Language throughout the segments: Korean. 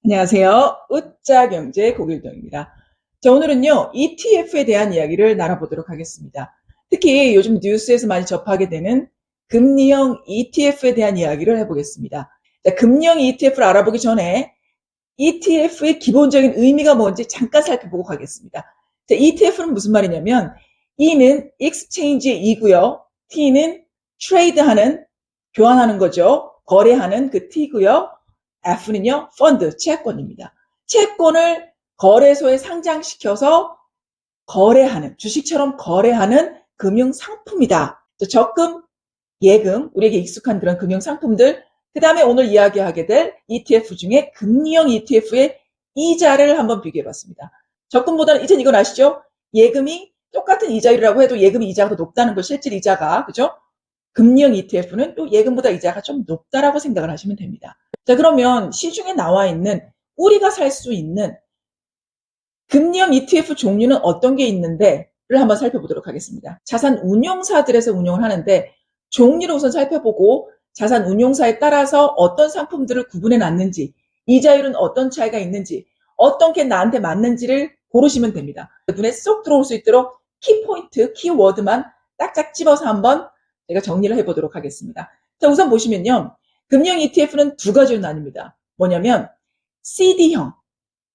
안녕하세요. 웃자경제 고길동입니다. 자, 오늘은요, ETF에 대한 이야기를 나눠보도록 하겠습니다. 특히 요즘 뉴스에서 많이 접하게 되는 금리형 ETF에 대한 이야기를 해보겠습니다. 자, 금리형 ETF를 알아보기 전에 ETF의 기본적인 의미가 뭔지 잠깐 살펴보고 가겠습니다. 자, ETF는 무슨 말이냐면 E는 exchange의 E고요. T는 trade하는, 교환하는 거죠. 거래하는 그 T고요. F는요, 펀드, 채권입니다. 채권을 거래소에 상장시켜서 거래하는, 주식처럼 거래하는 금융상품이다. 적금, 예금, 우리에게 익숙한 그런 금융상품들, 그 다음에 오늘 이야기하게 될 ETF 중에 금리형 ETF의 이자를 한번 비교해봤습니다. 적금보다는 이젠 이건 아시죠? 예금이 똑같은 이자율이라고 해도 예금 이자가 더 높다는 거, 실질 이자가, 그죠? 금리형 ETF는 또 예금보다 이자가 좀 높다라고 생각을 하시면 됩니다. 자, 그러면 시중에 나와 있는 우리가 살 수 있는 금리형 ETF 종류는 어떤 게 있는데를 한번 살펴보도록 하겠습니다. 자산 운용사들에서 운용을 하는데 종류를 우선 살펴보고 자산 운용사에 따라서 어떤 상품들을 구분해 놨는지, 이자율은 어떤 차이가 있는지, 어떤 게 나한테 맞는지를 고르시면 됩니다. 눈에 쏙 들어올 수 있도록 키포인트, 키워드만 딱딱 집어서 한번 제가 정리를 해보도록 하겠습니다. 자, 우선 보시면요. 금리형 ETF는 두 가지로 나뉩니다. 뭐냐면 CD형,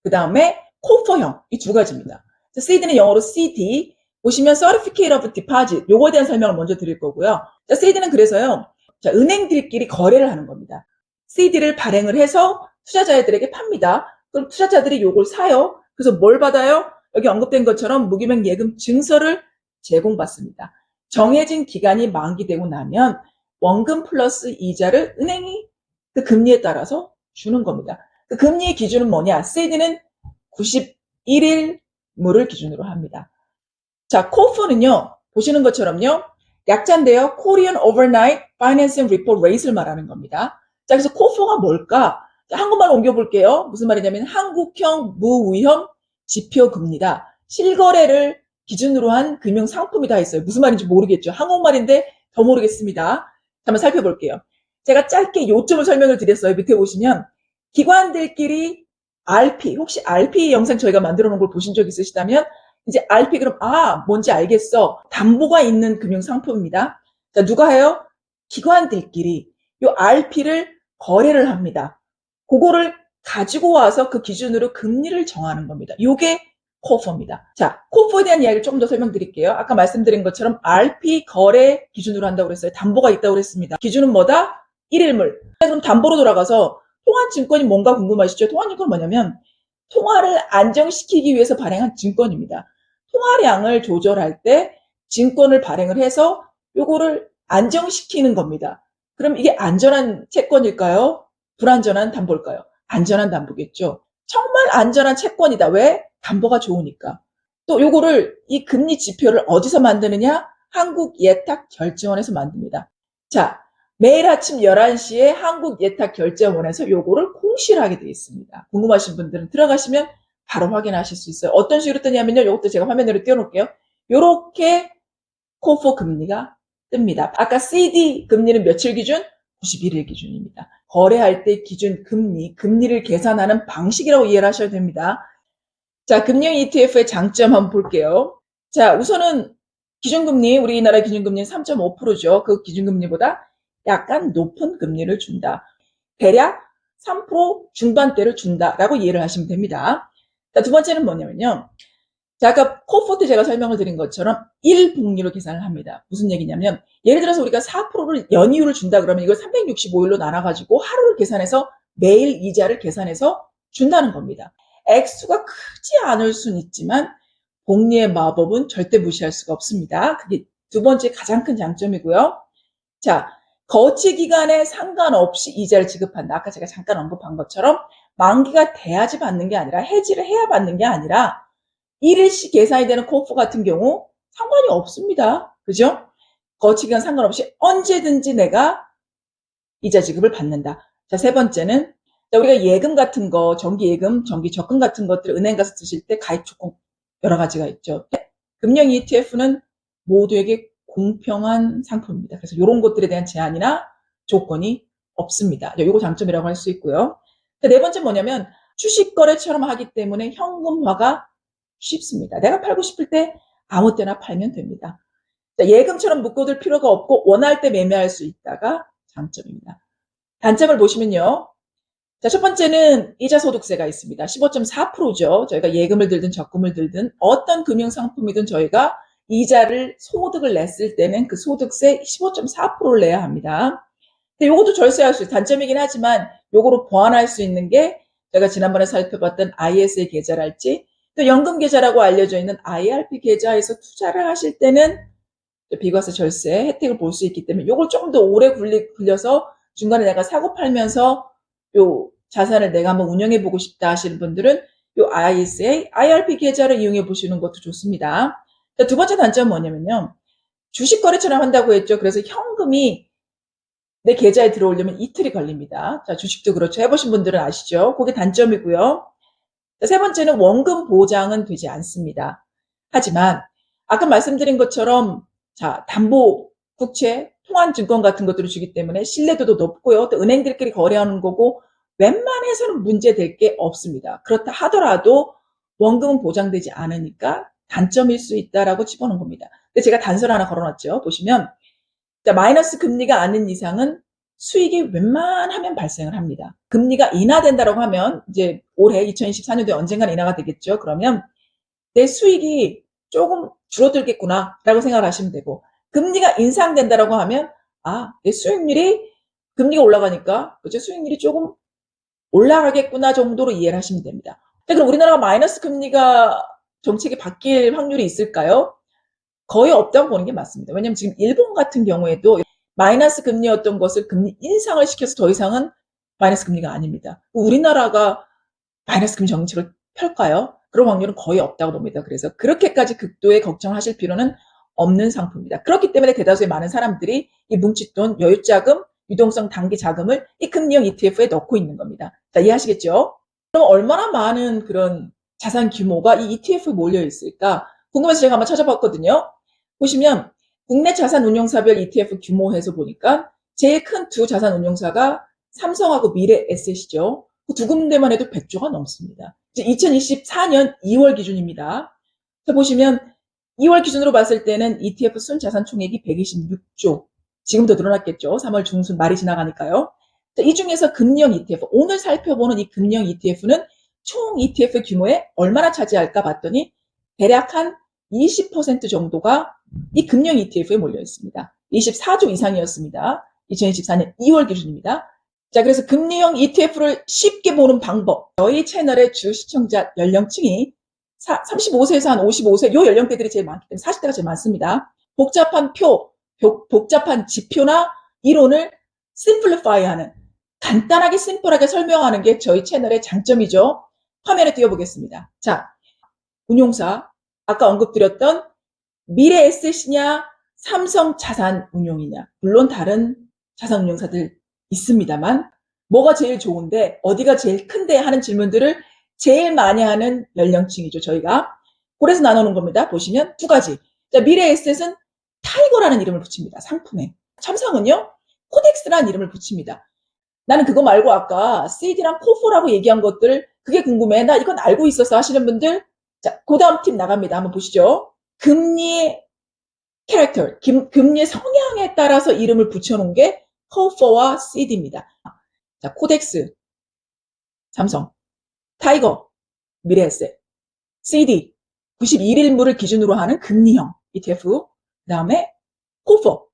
그 다음에 코퍼형, 이 두 가지입니다. CD는 영어로 CD, 보시면 Certificate of Deposit, 요거에 대한 설명을 먼저 드릴 거고요. 자, CD는 그래서요, 자, 은행들끼리 거래를 하는 겁니다. CD를 발행을 해서 투자자들에게 팝니다. 그럼 투자자들이 요걸 사요. 그래서 뭘 받아요? 여기 언급된 것처럼 무기명 예금 증서를 제공받습니다. 정해진 기간이 만기되고 나면 원금 플러스 이자를 은행이 그 금리에 따라서 주는 겁니다. 그 금리의 기준은 뭐냐? CD는 91일물을 기준으로 합니다. 자, 코프는요, 보시는 것처럼요, 약자인데요, Korean Overnight Financing Repo Rate를 말하는 겁니다. 자, 그래서 코프가 뭘까? 자, 한국말로 옮겨볼게요. 무슨 말이냐면 한국형 무위험 지표금리다. 실거래를 기준으로 한 금융상품이다 했어요. 무슨 말인지 모르겠죠. 한국말인데 더 모르겠습니다. 한번 살펴볼게요. 제가 짧게 요점을 설명을 드렸어요. 밑에 보시면 기관들끼리 RP, 혹시 RP 영상 저희가 만들어 놓은 걸 보신 적 있으시다면 이제 RP 그럼 뭔지 알겠어. 담보가 있는 금융상품입니다. 자, 누가 해요? 기관들끼리 요 RP를 거래를 합니다. 그거를 가지고 와서 그 기준으로 금리를 정하는 겁니다. 요게 코퍼입니다. 자, 코퍼에 대한 이야기를 조금 더 설명드릴게요. 아까 말씀드린 것처럼 RP 거래 기준으로 한다고 그랬어요. 담보가 있다고 그랬습니다. 기준은 뭐다? 1일물. 그럼 담보로 돌아가서 통화증권이 뭔가 궁금하시죠? 통화증권은 뭐냐면 통화를 안정시키기 위해서 발행한 증권입니다. 통화량을 조절할 때 증권을 발행을 해서 요거를 안정시키는 겁니다. 그럼 이게 안전한 채권일까요? 불안전한 담보일까요? 안전한 담보겠죠. 정말 안전한 채권이다. 왜? 담보가 좋으니까. 또 요거를 이 금리 지표를 어디서 만드느냐? 한국예탁결제원에서 만듭니다. 자, 매일 아침 11시에 한국예탁결제원에서 요거를 공시를 하게 되어 있습니다. 궁금하신 분들은 들어가시면 바로 확인하실 수 있어요. 어떤 식으로 뜨냐면요. 요것도 제가 화면으로 띄워놓을게요. 요렇게 코포 금리가 뜹니다. 아까 CD 금리는 며칠 기준? 91일 기준입니다. 거래할 때 기준 금리를 계산하는 방식이라고 이해를 하셔야 됩니다. 자, 금융 ETF의 장점 한번 볼게요. 자, 우선은 기준금리, 우리나라 기준금리는 3.5%죠. 그 기준금리보다 약간 높은 금리를 준다. 대략 3% 중반대를 준다라고 이해를 하시면 됩니다. 자, 두 번째는 뭐냐면요. 자, 아까 코포트 제가 설명을 드린 것처럼 1복리로 계산을 합니다. 무슨 얘기냐면 예를 들어서 우리가 4%를 연이율을 준다 그러면 이걸 365일로 나눠가지고 하루를 계산해서 매일 이자를 계산해서 준다는 겁니다. 액수가 크지 않을 수는 있지만 복리의 마법은 절대 무시할 수가 없습니다. 그게 두 번째 가장 큰 장점이고요. 자, 거치 기간에 상관없이 이자를 지급한다. 아까 제가 잠깐 언급한 것처럼 만기가 돼야지 받는 게 아니라 해지를 해야 받는 게 아니라 1일씩 계산이 되는 코프 같은 경우 상관이 없습니다. 그죠? 거치 기간 상관없이 언제든지 내가 이자 지급을 받는다. 자, 세 번째는 자, 우리가 예금 같은 거, 정기 예금, 정기 적금 같은 것들 은행 가서 쓰실 때 가입 조건 여러 가지가 있죠. 금융 ETF는 모두에게 공평한 상품입니다. 그래서 이런 것들에 대한 제한이나 조건이 없습니다. 이거 장점이라고 할 수 있고요. 네 번째 뭐냐면 주식 거래처럼 하기 때문에 현금화가 쉽습니다. 내가 팔고 싶을 때 아무 때나 팔면 됩니다. 예금처럼 묶어둘 필요가 없고 원할 때 매매할 수 있다가 장점입니다. 단점을 보시면요. 자, 첫 번째는 이자 소득세가 있습니다. 15.4%죠. 저희가 예금을 들든 적금을 들든 어떤 금융상품이든 저희가 이자를 소득을 냈을 때는 그 소득세 15.4%를 내야 합니다. 근데 요것도 절세할 수 있어요. 단점이긴 하지만 요거로 보완할 수 있는 게 제가 지난번에 살펴봤던 ISA 계좌랄지 또 연금 계좌라고 알려져 있는 IRP 계좌에서 투자를 하실 때는 비과세 절세 혜택을 볼 수 있기 때문에 요걸 조금 더 오래 굴려서 중간에 내가 사고 팔면서 요 자산을 내가 한번 운영해 보고 싶다 하시는 분들은 요 ISA, IRP 계좌를 이용해 보시는 것도 좋습니다. 자, 두 번째 단점은 뭐냐면요. 주식 거래처럼 한다고 했죠. 그래서 현금이 내 계좌에 들어오려면 이틀이 걸립니다. 자, 주식도 그렇죠. 해보신 분들은 아시죠? 그게 단점이고요. 자, 세 번째는 원금 보장은 되지 않습니다. 하지만 아까 말씀드린 것처럼 자, 담보, 국채, 통환증권 같은 것들을 주기 때문에 신뢰도도 높고요. 또 은행들끼리 거래하는 거고 웬만해서는 문제될 게 없습니다. 그렇다 하더라도 원금은 보장되지 않으니까 단점일 수 있다라고 집어넣은 겁니다. 근데 제가 단서를 하나 걸어놨죠. 보시면 자, 마이너스 금리가 아닌 이상은 수익이 웬만하면 발생을 합니다. 금리가 인하된다고 하면 이제 올해 2024년도에 언젠가는 인하가 되겠죠. 그러면 내 수익이 조금 줄어들겠구나라고 생각을 하시면 되고 금리가 인상된다고 하면 내 수익률이 금리가 올라가니까 그죠? 수익률이 조금 올라가겠구나 정도로 이해를 하시면 됩니다. 그럼 우리나라가 마이너스 금리가 정책이 바뀔 확률이 있을까요? 거의 없다고 보는 게 맞습니다. 왜냐하면 지금 일본 같은 경우에도 마이너스 금리였던 것을 금리 인상을 시켜서 더 이상은 마이너스 금리가 아닙니다. 우리나라가 마이너스 금리 정책을 펼까요? 그런 확률은 거의 없다고 봅니다. 그래서 그렇게까지 극도의 걱정하실 필요는 없는 상품입니다. 그렇기 때문에 대다수의 많은 사람들이 이 뭉칫돈, 여유자금, 유동성 단기 자금을 이 금리형 ETF에 넣고 있는 겁니다. 자, 이해하시겠죠? 그럼 얼마나 많은 그런 자산 규모가 이 ETF에 몰려 있을까? 궁금해서 제가 한번 찾아봤거든요. 보시면 국내 자산운용사별 ETF 규모해서 보니까 제일 큰 두 자산운용사가 삼성하고 미래에셋이죠. 그 두 군데만 해도 100조가 넘습니다. 이제 2024년 2월 기준입니다. 자, 보시면 2월 기준으로 봤을 때는 ETF 순자산 총액이 126조. 지금도 늘어났겠죠. 3월 중순 말이 지나가니까요. 자, 이 중에서 금리형 ETF, 오늘 살펴보는 이 금리형 ETF는 총 ETF 규모에 얼마나 차지할까 봤더니 대략 한 20% 정도가 이 금리형 ETF에 몰려 있습니다. 24조 이상이었습니다. 2024년 2월 기준입니다. 자, 그래서 금리형 ETF를 쉽게 보는 방법. 저희 채널의 주 시청자 연령층이 35세에서 한 55세, 요 연령대들이 제일 많기 때문에 40대가 제일 많습니다. 복잡한 복잡한 지표나 이론을 심플리파이하는, 간단하게 심플하게 설명하는 게 저희 채널의 장점이죠. 화면에 띄워보겠습니다. 자, 운용사, 아까 언급드렸던 미래에셋이냐, 삼성자산운용이냐. 물론 다른 자산운용사들 있습니다만 뭐가 제일 좋은데 어디가 제일 큰데 하는 질문들을 제일 많이 하는 연령층이죠. 저희가. 그래서 나누는 겁니다. 보시면 두 가지. 자, 미래에셋은 타이거라는 이름을 붙입니다. 상품에. 삼성은요, 코덱스라는 이름을 붙입니다. 나는 그거 말고 아까 CD랑 코포라고 얘기한 것들 그게 궁금해. 나 이건 알고 있었어 하시는 분들, 자, 그 다음 팀 나갑니다. 한번 보시죠. 금리의 캐릭터, 금리의 성향에 따라서 이름을 붙여놓은 게 코포와 CD입니다. 자, 코덱스, 삼성, 타이거, 미래에셋, CD, 91일물을 기준으로 하는 금리형 ETF, 그 다음에 코포,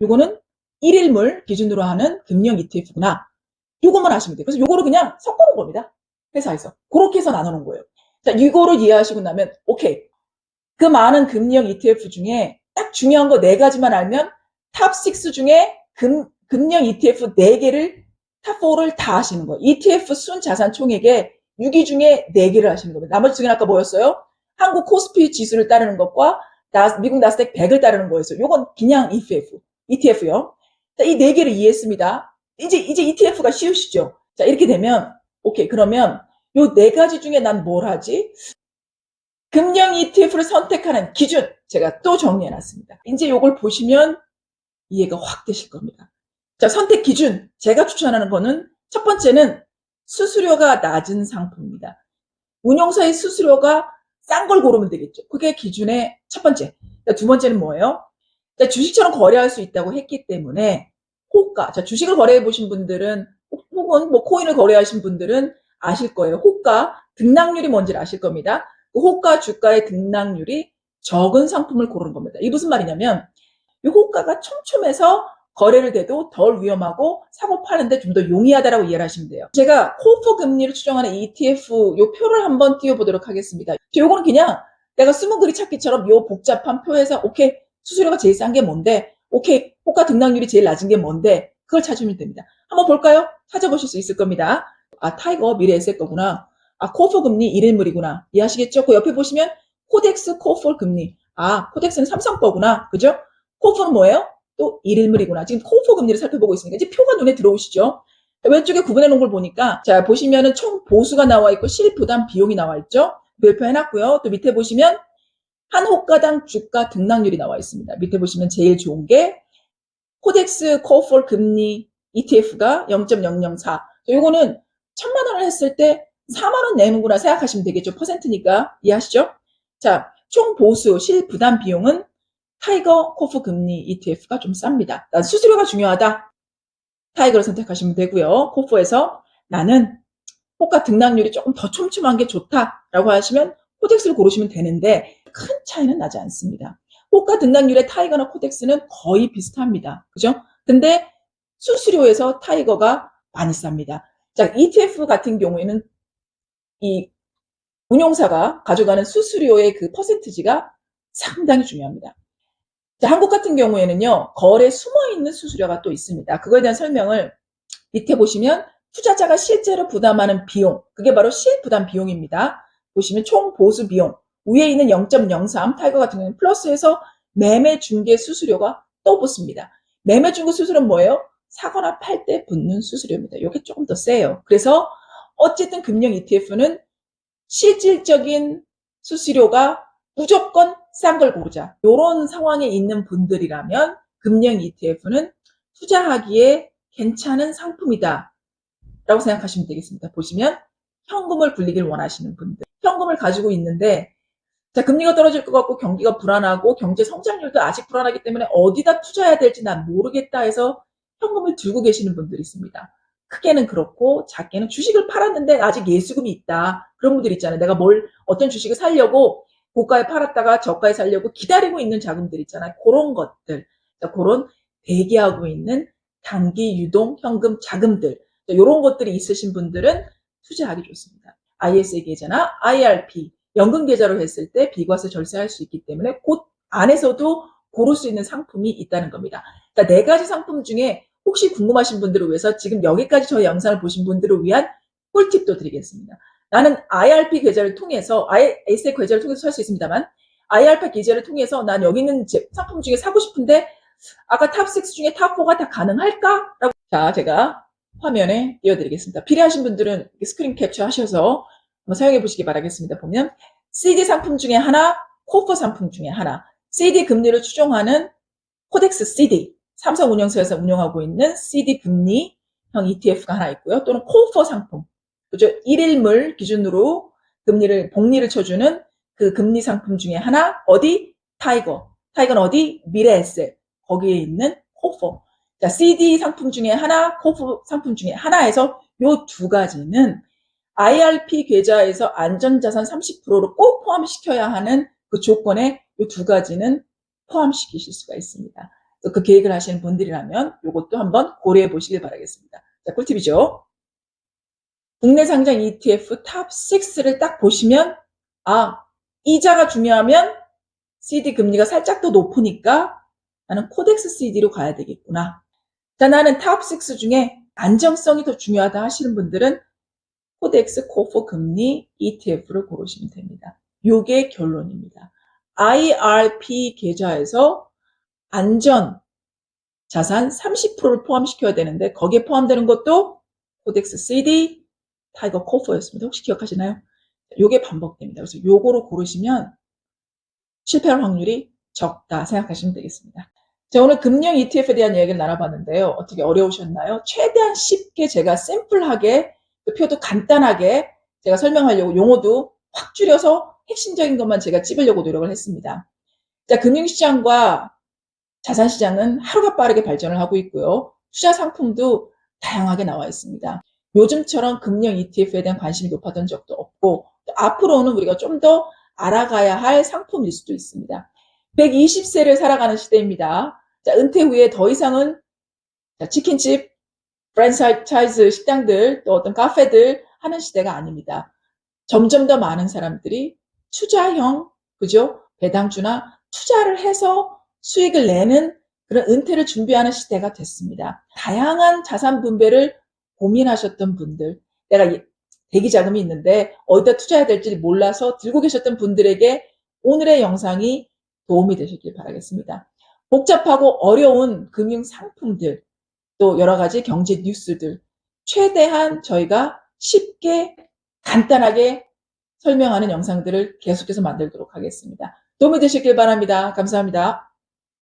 요거는 1일물 기준으로 하는 금리형 ETF구나. 요것만 하시면 돼요. 그래서 요거를 그냥 섞어놓은 겁니다. 회사에서. 그렇게 해서 나눠놓은 거예요. 자, 이거를 이해하시고 나면 오케이. 그 많은 금리형 ETF 중에 딱 중요한 거 4가지만 알면 탑6 중에 금리형 ETF 4개를 탑4를 다 하시는 거예요. ETF 순 자산 총액의 6위 중에 4개를 하시는 겁니다. 나머지 2개는 아까 뭐였어요? 한국 코스피 지수를 따르는 것과 미국 나스닥 100을 따르는 거였어요. 요건 그냥 ETF요. 자, 이 4개를 이해했습니다. 이제 ETF가 쉬우시죠? 자, 이렇게 되면 오케이. 그러면 요 4가지 중에 난 뭘 하지? 금리형 ETF를 선택하는 기준 제가 또 정리해놨습니다. 이제 요걸 보시면 이해가 확 되실 겁니다. 자, 선택 기준 제가 추천하는 거는 첫 번째는 수수료가 낮은 상품입니다. 운용사의 수수료가 싼 걸 고르면 되겠죠. 그게 기준의 첫 번째. 두 번째는 뭐예요? 주식처럼 거래할 수 있다고 했기 때문에 호가. 자, 주식을 거래해 보신 분들은 혹은 뭐 코인을 거래하신 분들은 아실 거예요. 호가, 등락률이 뭔지를 아실 겁니다. 그 호가 주가의 등락률이 적은 상품을 고르는 겁니다. 이게 무슨 말이냐면 이 호가가 촘촘해서 거래를 돼도 덜 위험하고 사고 파는데 좀 더 용이하다라고 이해를 하시면 돼요. 제가 코프 금리를 추정하는 ETF 요 표를 한번 띄워보도록 하겠습니다. 요거는 그냥 내가 숨은 그리 찾기처럼 요 복잡한 표에서 오케이 수수료가 제일 싼 게 뭔데 오케이 호가 등락률이 제일 낮은 게 뭔데 그걸 찾으면 됩니다. 한번 볼까요? 찾아보실 수 있을 겁니다. 아 타이거 미래에셋 거구나. 아 코프 금리 1일물이구나. 이해하시겠죠? 그 옆에 보시면 코덱스 코프 금리. 아 코덱스는 삼성 거구나. 그죠? 코프는 뭐예요? 또 1일물이구나. 지금 코프 금리를 살펴보고 있으니까 이제 표가 눈에 들어오시죠? 왼쪽에 구분해 놓은 걸 보니까 자 보시면은 총 보수가 나와 있고 실부담 비용이 나와 있죠. 별표 해놨고요. 또 밑에 보시면 한 호가당 주가 등락률이 나와 있습니다. 밑에 보시면 제일 좋은 게 코덱스 코프 금리 ETF가 0.004. 요거는 1000만 원을 했을 때 4만 원 내는구나 생각하시면 되겠죠. 퍼센트니까 이해하시죠? 자, 총 보수 실부담 비용은 타이거 코프 금리 ETF가 좀 쌉니다. 난 수수료가 중요하다. 타이거를 선택하시면 되고요. 코프에서 나는 호가 등락률이 조금 더 촘촘한 게 좋다라고 하시면 코덱스를 고르시면 되는데 큰 차이는 나지 않습니다. 호가 등락률의 타이거나 코덱스는 거의 비슷합니다. 그죠? 근데 수수료에서 타이거가 많이 쌉니다. 자, ETF 같은 경우에는 이 운용사가 가져가는 수수료의 그 퍼센티지가 상당히 중요합니다. 자, 한국 같은 경우에는요, 거래 숨어있는 수수료가 또 있습니다. 그거에 대한 설명을 밑에 보시면 투자자가 실제로 부담하는 비용, 그게 바로 실부담 비용입니다. 보시면 총 보수 비용, 위에 있는 0.03, 타이거 같은 경우는 플러스해서 매매 중개 수수료가 또 붙습니다. 매매 중개 수수료는 뭐예요? 사거나 팔 때 붙는 수수료입니다. 이게 조금 더 세요. 그래서 어쨌든 금융 ETF는 실질적인 수수료가 무조건 싼 걸 고르자. 이런 상황에 있는 분들이라면 금융 ETF는 투자하기에 괜찮은 상품이다 라고 생각하시면 되겠습니다. 보시면 현금을 굴리길 원하시는 분들, 현금을 가지고 있는데 자 금리가 떨어질 것 같고 경기가 불안하고 경제 성장률도 아직 불안하기 때문에 어디다 투자해야 될지 난 모르겠다 해서 현금을 들고 계시는 분들이 있습니다. 크게는 그렇고 작게는 주식을 팔았는데 아직 예수금이 있다. 그런 분들 있잖아요. 내가 어떤 주식을 사려고 고가에 팔았다가 저가에 살려고 기다리고 있는 자금들 있잖아요. 그런 것들, 그런 대기하고 있는 단기 유동 현금 자금들 이런 것들이 있으신 분들은 투자하기 좋습니다. ISA 계좌나 IRP 연금 계좌로 했을 때 비과세 절세할 수 있기 때문에 그 안에서도 고를 수 있는 상품이 있다는 겁니다. 그러니까 4가지 상품 중에 혹시 궁금하신 분들을 위해서 지금 여기까지 저희 영상을 보신 분들을 위한 꿀팁도 드리겠습니다. 나는 IRP 계좌를 통해서 ISA 계좌를 통해서 살 수 있습니다만 IRP 계좌를 통해서 난 여기 있는 상품 중에 사고 싶은데 아까 탑6 중에 탑4가 다 가능할까? 라고 자 제가 화면에 띄워드리겠습니다. 필요하신 분들은 스크린 캡처 하셔서 한번 사용해 보시기 바라겠습니다. 보면 CD 상품 중에 하나, 코프 상품 중에 하나, CD 금리를 추종하는 코덱스 CD, 삼성운용사에서 운영하고 있는 CD 금리형 ETF가 하나 있고요. 또는 코프 상품, 그죠? 1일물 기준으로 복리를 쳐주는 그 금리 상품 중에 하나, 어디? 타이거는 어디? 미래에셋, 거기에 있는 코프. 자, CD 상품 중에 하나, 코프 상품 중에 하나에서 요 2가지는 IRP 계좌에서 안전자산 30%를 꼭 포함시켜야 하는 그 조건에 이 2가지는 포함시키실 수가 있습니다. 그 계획을 하시는 분들이라면 이것도 한번 고려해 보시길 바라겠습니다. 자, 꿀팁이죠. 국내 상장 ETF 탑6를 딱 보시면 이자가 중요하면 CD 금리가 살짝 더 높으니까 나는 코덱스 CD로 가야 되겠구나. 자, 나는 탑6 중에 안정성이 더 중요하다 하시는 분들은 코덱스 코프 금리 ETF를 고르시면 됩니다. 요게 결론입니다. IRP 계좌에서 안전 자산 30%를 포함시켜야 되는데 거기에 포함되는 것도 코덱스 CD, 타이거 코프였습니다. 혹시 기억하시나요? 요게 반복됩니다. 그래서 요거로 고르시면 실패할 확률이 적다 생각하시면 되겠습니다. 자, 오늘 금융 ETF에 대한 이야기를 나눠봤는데요. 어떻게 어려우셨나요? 최대한 쉽게 제가 심플하게 그 표도 간단하게 제가 설명하려고 용어도 확 줄여서 핵심적인 것만 제가 찝으려고 노력을 했습니다. 자, 금융시장과 자산시장은 하루가 빠르게 발전을 하고 있고요. 투자 상품도 다양하게 나와 있습니다. 요즘처럼 금융 ETF에 대한 관심이 높았던 적도 없고 앞으로는 우리가 좀 더 알아가야 할 상품일 수도 있습니다. 120세를 살아가는 시대입니다. 자, 은퇴 후에 더 이상은 치킨집, 프랜차이즈 식당들, 또 어떤 카페들 하는 시대가 아닙니다. 점점 더 많은 사람들이 투자형, 그죠? 배당주나 투자를 해서 수익을 내는 그런 은퇴를 준비하는 시대가 됐습니다. 다양한 자산 분배를 고민하셨던 분들, 내가 대기 자금이 있는데 어디다 투자해야 될지 몰라서 들고 계셨던 분들에게 오늘의 영상이 도움이 되셨길 바라겠습니다. 복잡하고 어려운 금융 상품들, 또 여러 가지 경제 뉴스들, 최대한 저희가 쉽게 간단하게 설명하는 영상들을 계속해서 만들도록 하겠습니다. 도움이 되셨길 바랍니다. 감사합니다.